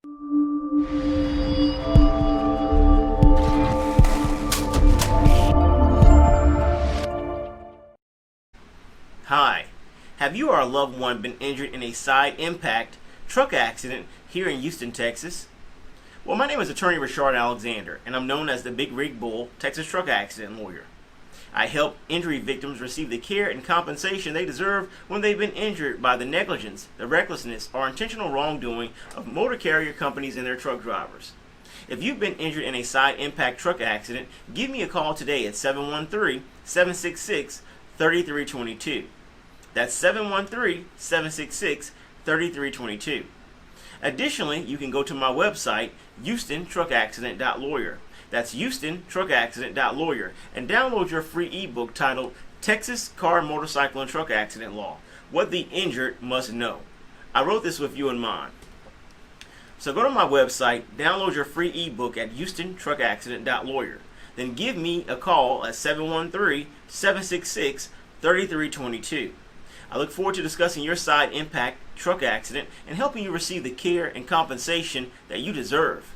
Hi. Have you or a loved one been injured in a side impact truck accident here in Houston, Texas? Well, my name is attorney Reshard Alexander, and I'm known as the Big Rig Bull Texas truck accident lawyer. I help injury victims receive the care and compensation they deserve when they've been injured by the negligence, the recklessness, or intentional wrongdoing of motor carrier companies and their truck drivers. If you've been injured in a side impact truck accident, give me a call today at 713-766-3322. That's 713-766-3322. Additionally, you can go to my website, HoustonTruckAccident.lawyer. That's HoustonTruckAccident.lawyer, and download your free ebook titled Texas Car, Motorcycle, and Truck Accident Law: What the Injured Must Know. I wrote this with you in mind. So go to my website, download your free ebook at HoustonTruckAccident.lawyer. Then give me a call at 713-766-3322. I look forward to discussing your side impact truck accident and helping you receive the care and compensation that you deserve.